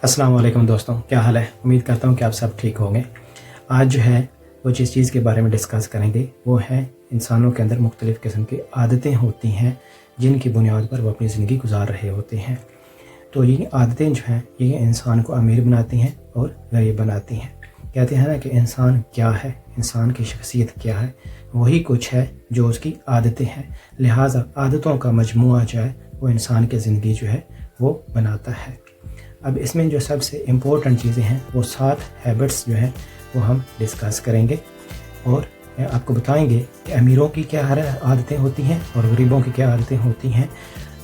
अस्सलाम वालेकुम दोस्तों, क्या हाल है। उम्मीद करता हूँ कि आप सब ठीक होंगे। आज जो है वो जिस चीज़ के बारे में डिस्कस करेंगे वो है इंसानों के अंदर मुख्तलिफ़ किस्म की आदतें होती हैं जिनकी बुनियाद पर वो अपनी ज़िंदगी गुजार रहे होते हैं। तो ये आदतें जो हैं ये इंसान को अमीर बनाती हैं और गरीब बनाती हैं। कहते हैं ना कि इंसान क्या है, इंसान की शख्सियत क्या है, वही कुछ है जो उसकी आदतें हैं। लिहाजा आदतों का मजमूआ जो है वो इंसान की ज़िंदगी जो है वो बनाता है। अब इसमें जो सबसे इम्पोर्टेंट चीज़ें हैं वो 7 हैबिट्स जो हैं वो हम डिस्कस करेंगे और आपको बताएंगे कि अमीरों की क्या आदतें होती हैं और गरीबों की क्या आदतें होती हैं।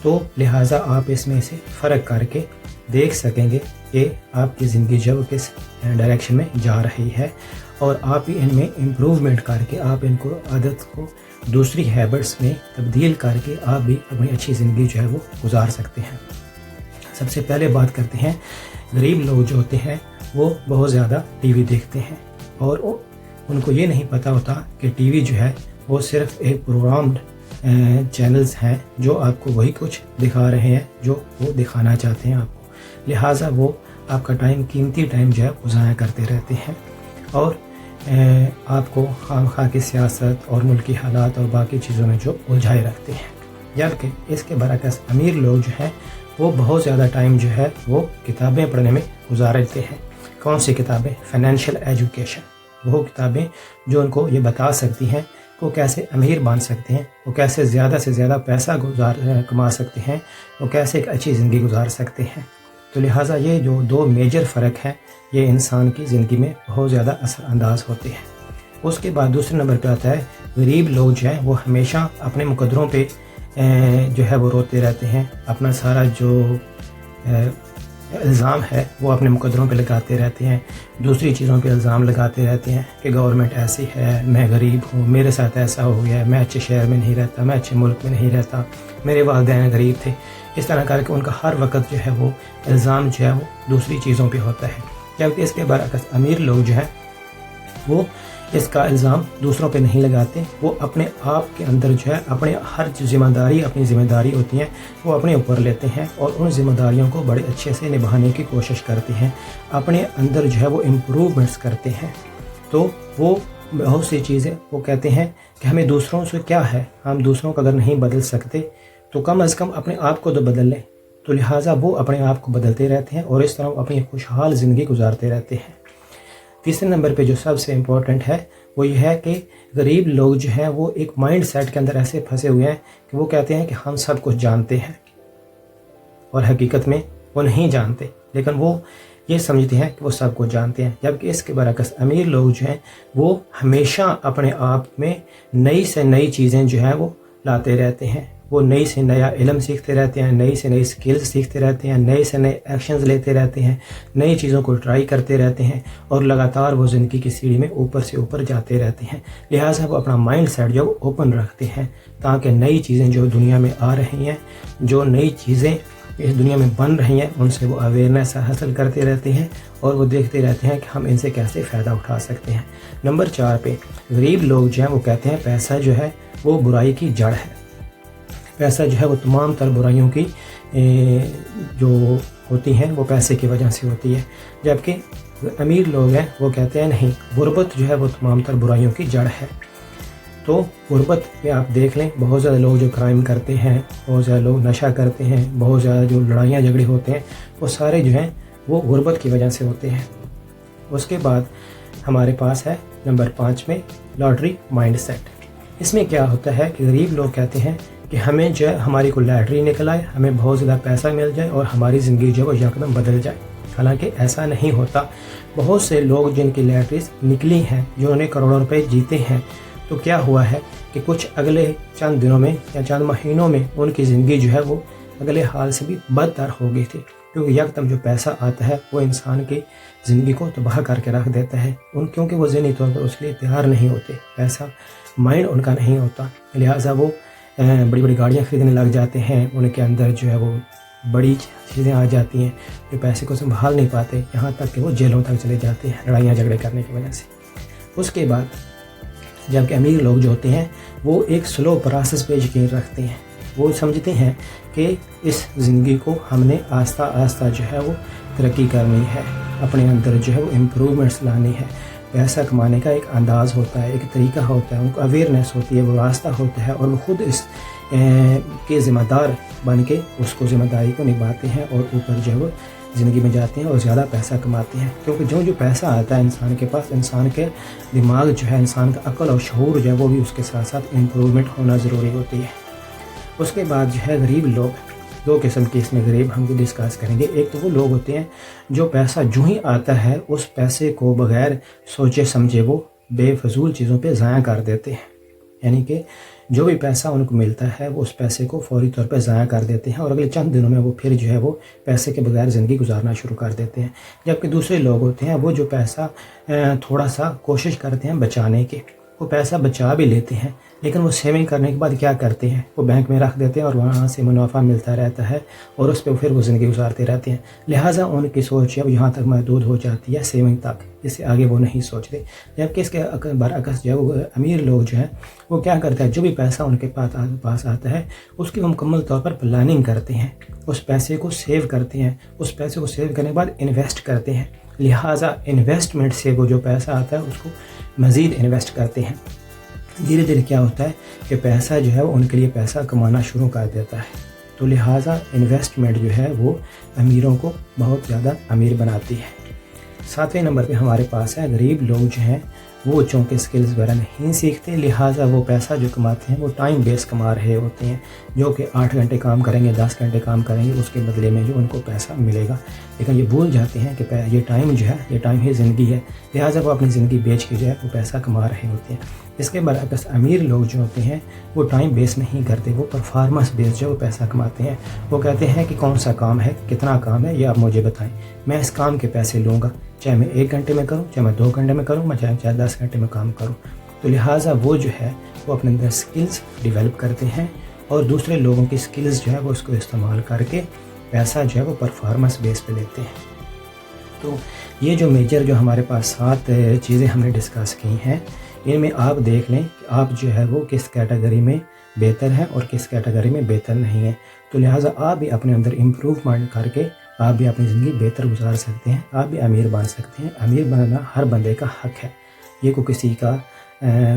तो लिहाजा आप इसमें से फ़र्क करके देख सकेंगे कि आपकी ज़िंदगी जब किस डायरेक्शन में जा रही है और आप भी इनमें इम्प्रूवमेंट करके आप इनको आदत को दूसरी हैबिट्स में तब्दील करके आप भी अपनी अच्छी ज़िंदगी जो है वो गुजार सकते हैं। सबसे पहले बात करते हैं, गरीब लोग जो होते हैं वो बहुत ज़्यादा टीवी देखते हैं और उनको ये नहीं पता होता कि टीवी जो है वो सिर्फ एक प्रोग्राम्ड चैनल्स हैं जो आपको वही कुछ दिखा रहे हैं जो वो दिखाना चाहते हैं आपको। लिहाजा वो आपका कीमती टाइम जो है वो ज़ाया करते रहते हैं और आपको खामखा की सियासत और मुल्की हालात और बाकी चीज़ों में जो उलझाए रखते हैं। जबकि इसके बरअक्स अमीर लोग जो हैं वो बहुत ज़्यादा टाइम जो है वो किताबें पढ़ने में गुजार देते हैं। कौन सी किताबें? फाइनेंशियल एजुकेशन, वो किताबें जो उनको ये बता सकती हैं कि वो कैसे अमीर बन सकते हैं, वो कैसे ज़्यादा से ज़्यादा पैसा कमा सकते हैं, वो कैसे एक अच्छी ज़िंदगी गुजार सकते हैं। तो लिहाजा ये जो 2 मेजर फ़र्क हैं ये इंसान की ज़िंदगी में बहुत ज़्यादा असरअंदाज होते हैं। उसके बाद दूसरे नंबर पर आता है, गरीब लोग जो हैं वो हमेशा अपने मुकद्दरों पे जो है वो रोते रहते हैं। अपना सारा जो इल्ज़ाम है वो अपने मुकद्दरों पे लगाते रहते हैं, दूसरी चीज़ों पे इल्ज़ाम लगाते रहते हैं कि गवर्नमेंट ऐसी है, मैं गरीब हूँ, मेरे साथ ऐसा हो गया, मैं अच्छे शहर में नहीं रहता, मैं अच्छे मुल्क में नहीं रहता, मेरे वालिदैन गरीब थे। इस तरह करके उनका हर वक्त जो है वो इल्ज़ाम जो है वो दूसरी चीज़ों पर होता है। जबकि इसके बरअक्स अमीर लोग जो हैं वो इसका इल्ज़ाम दूसरों पे नहीं लगाते, वो अपने आप के अंदर जो है अपने हर अपनी ज़िम्मेदारी होती हैं वो अपने ऊपर लेते हैं और उन ज़िम्मेदारियों को बड़े अच्छे से निभाने की कोशिश करते हैं, अपने अंदर जो है वो इम्प्रूवमेंट्स करते हैं। तो वो बहुत सी चीज़ें वो कहते हैं कि हमें दूसरों से क्या है, हम दूसरों को अगर नहीं बदल सकते तो कम अज़ कम अपने आप को तो बदल लें। तो लिहाजा वो अपने आप को बदलते रहते हैं और इस तरह अपनी खुशहाल ज़िंदगी गुजारते रहते हैं। तीसरे नंबर पे जो सबसे इम्पोर्टेंट है वो ये है कि गरीब लोग जो हैं वो एक माइंड सेट के अंदर ऐसे फंसे हुए हैं कि वो कहते हैं कि हम सब कुछ जानते हैं और हकीकत में वो नहीं जानते, लेकिन वो ये समझते हैं कि वो सब कुछ जानते हैं। जबकि इसके बरअक्स अमीर लोग जो हैं वो हमेशा अपने आप में नई से नई चीज़ें जो हैं वो लाते रहते हैं, वो नई से नया इल्म सीखते रहते हैं, नई से नई स्किल्स सीखते रहते हैं, नए से नए एक्शंस लेते रहते हैं, नई चीज़ों को ट्राई करते रहते हैं और लगातार वो ज़िंदगी की सीढ़ी में ऊपर से ऊपर जाते रहते हैं। लिहाजा वो अपना माइंड सेट जो ओपन रखते हैं ताकि नई चीज़ें जो दुनिया में आ रही हैं, जो नई चीज़ें इस दुनिया में बन रही हैं, उनसे वो अवेयरनेस हासिल करते रहते हैं और वो देखते रहते हैं कि हम इनसे कैसे फ़ायदा उठा सकते हैं। नंबर 4 पे गरीब लोग जो हैं वो कहते हैं पैसा जो है वो बुराई की जड़ है, पैसा जो है वो तमाम तर बुराइयों की जो होती हैं वो पैसे की वजह से होती है। जबकि अमीर लोग हैं वो कहते हैं नहीं, गुर्बत जो है वो तमाम तर बुराइयों की जड़ है। तो गुर्बत में आप देख लें, बहुत ज़्यादा लोग जो क्राइम करते हैं, बहुत ज़्यादा लोग नशा करते हैं, बहुत ज़्यादा जो लड़ाइयाँ झगड़े होते हैं वो सारे जो हैं वो गुर्बत की वजह से होते हैं। उसके बाद हमारे पास है नंबर 5 में लॉटरी माइंड सेट। इसमें क्या होता है कि गरीब लोग कहते हैं कि हमें जो है हमारी को लॉटरी निकल आए, हमें बहुत ज़्यादा पैसा मिल जाए और हमारी ज़िंदगी जो है वो यकदम बदल जाए। हालांकि ऐसा नहीं होता। बहुत से लोग जिनकी लॉटरीज निकली हैं, जिन्होंने करोड़ों रुपए जीते हैं, तो क्या हुआ है कि कुछ अगले चंद दिनों में या चंद महीनों में उनकी ज़िंदगी जो है वो अगले हाल से भी बदतर हो गई थी, क्योंकि यकदम जो पैसा आता है वो इंसान की ज़िंदगी को तबाह करके रख देता है। क्योंकि वो ज़हनी तौर पर उसके लिए तैयार नहीं होते, पैसा माइंड उनका नहीं होता। लिहाजा वो बड़ी बड़ी गाड़ियाँ ख़रीदने लग जाते हैं, उनके अंदर जो है वो बड़ी चीज़ें आ जाती हैं, जो पैसे को संभाल नहीं पाते, यहाँ तक कि वो जेलों तक चले जाते हैं लड़ाइयाँ झगड़े करने की वजह से। उसके बाद जबकि अमीर लोग जो होते हैं वो एक स्लो प्रोसेस पे यकीन रखते हैं, وہ سمجھتے ہیں کہ اس زندگی کو ہم نے آہستہ آہستہ جو ہے وہ ترقی کرنی ہے، اپنے اندر جو ہے وہ امپرومنٹس لانی ہے۔ پیسہ کمانے کا ایک انداز ہوتا ہے، ایک طریقہ ہوتا ہے، ان کو اویئرنیس ہوتی ہے، وہ راستہ ہوتا ہے، اور وہ خود اس کے ذمہ دار بن کے اس کو ذمہ داری کو نبھاتے ہیں اور اوپر جو ہے وہ زندگی میں جاتے ہیں اور زیادہ پیسہ کماتے ہیں۔ کیونکہ جو پیسہ آتا ہے انسان کے پاس، انسان کے دماغ جو ہے، انسان کا عقل اور شعور جو ہے وہ بھی اس کے ساتھ ساتھ امپرومنٹ ہونا ضروری ہوتی ہے۔ اس کے بعد جو ہے غریب لوگ، دو قسم کے اس میں غریب ہم بھی ڈسکس کریں گے۔ ایک تو وہ لوگ ہوتے ہیں جو پیسہ جو ہی آتا ہے اس پیسے کو بغیر سوچے سمجھے وہ بے فضول چیزوں پہ ضائع کر دیتے ہیں، یعنی کہ جو بھی پیسہ ان کو ملتا ہے وہ اس پیسے کو فوری طور پہ ضائع کر دیتے ہیں، اور اگلے چند دنوں میں وہ پھر جو ہے وہ پیسے کے بغیر زندگی گزارنا شروع کر دیتے ہیں۔ جبکہ دوسرے لوگ ہوتے ہیں وہ جو پیسہ تھوڑا سا کوشش کرتے ہیں بچانے کی، وہ پیسہ بچا بھی لیتے ہیں، لیکن وہ سیونگ کرنے کے بعد کیا کرتے ہیں، وہ بینک میں رکھ دیتے ہیں اور وہاں سے منافع ملتا رہتا ہے اور اس پہ پھر وہ زندگی گزارتے رہتے ہیں۔ لہٰذا ان کی سوچ اب یہاں تک محدود ہو جاتی ہے، سیونگ تک، اس سے آگے وہ نہیں سوچتے۔ جبکہ اس کے برعکس جو ہے وہ امیر لوگ جو ہیں وہ کیا کرتے ہیں، جو بھی پیسہ ان کے پاس آتا ہے اس کی وہ مکمل طور پر پلاننگ کرتے ہیں، اس پیسے کو سیو کرتے ہیں، اس پیسے کو سیو کرنے کے بعد انویسٹ کرتے ہیں۔ لہٰذا انویسٹمنٹ سے وہ جو پیسہ آتا ہے اس کو مزید انویسٹ کرتے ہیں۔ دھیرے دھیرے کیا ہوتا ہے کہ پیسہ جو ہے وہ ان کے لیے پیسہ کمانا شروع کر دیتا ہے۔ تو لہٰذا انویسٹمنٹ جو ہے وہ امیروں کو بہت زیادہ امیر بناتی ہے۔ 7ویں نمبر پہ ہمارے پاس ہے غریب لوگ جو ہیں وہ چونکہ سکلز وغیرہ نہیں سیکھتے، لہٰذا وہ پیسہ جو کماتے ہیں وہ ٹائم بیس کما رہے ہوتے ہیں، جو کہ 8 گھنٹے کام کریں گے، 10 گھنٹے کام کریں گے، اس کے بدلے میں جو ان کو پیسہ ملے گا، لیکن یہ بھول جاتے ہیں کہ یہ ٹائم جو ہے، یہ ٹائم ہی زندگی ہے، لہٰذا وہ اپنی زندگی بیچ کے جو ہے وہ پیسہ کما رہے ہوتے ہیں۔ اس کے برعکس امیر لوگ جو ہوتے ہیں وہ ٹائم بیس نہیں کرتے، وہ پرفارمنس بیس جو وہ پیسہ کماتے ہیں۔ وہ کہتے ہیں کہ کون سا کام ہے، کتنا کام ہے، یہ آپ مجھے بتائیں، میں اس کام کے پیسے لوں گا، چاہے میں 1 گھنٹے میں کروں، چاہے میں 2 گھنٹے میں کروں، میں چاہے 10 گھنٹے میں کام کروں۔ تو لہٰذا وہ جو ہے وہ اپنے اندر سکلز ڈیولپ کرتے ہیں اور دوسرے لوگوں کی سکلز جو ہے وہ اس کو استعمال کر کے پیسہ جو ہے وہ پرفارمنس بیس پہ لیتے ہیں۔ تو یہ جو میجر جو ہمارے پاس 7 چیزیں ہم نے ڈسکس کی ہیں، ان میں آپ دیکھ لیں کہ آپ جو ہے وہ کس کیٹیگری میں بہتر ہیں اور کس کیٹیگری میں بہتر نہیں ہیں۔ تو لہٰذا آپ بھی اپنے اندر امپروومنٹ کر کے آپ بھی اپنی زندگی بہتر گزار سکتے ہیں، آپ بھی امیر بن سکتے ہیں۔ امیر بننا ہر بندے کا حق ہے، یہ کسی کا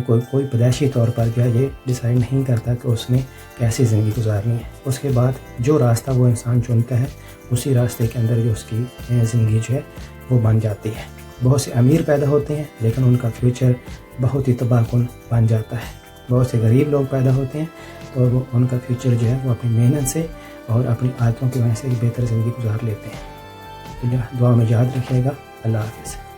کوئی پیدائشی طور پر جو ہے یہ ڈیسائیڈ نہیں کرتا کہ اس نے کیسی زندگی گزارنی ہے۔ اس کے بعد جو راستہ وہ انسان چنتا ہے اسی راستے کے اندر جو اس کی زندگی جو ہے وہ بن جاتی ہے۔ بہت سے امیر پیدا ہوتے ہیں لیکن ان کا فیوچر بہت ہی تباہ کن بن جاتا ہے۔ بہت سے غریب لوگ پیدا ہوتے ہیں تو وہ ان کا فیوچر جو ہے وہ اپنی محنت سے اور اپنی عادتوں کی وجہ سے بہتر زندگی گزار لیتے ہیں۔ تو دعا میں یاد رکھیے گا۔ اللہ حافظ۔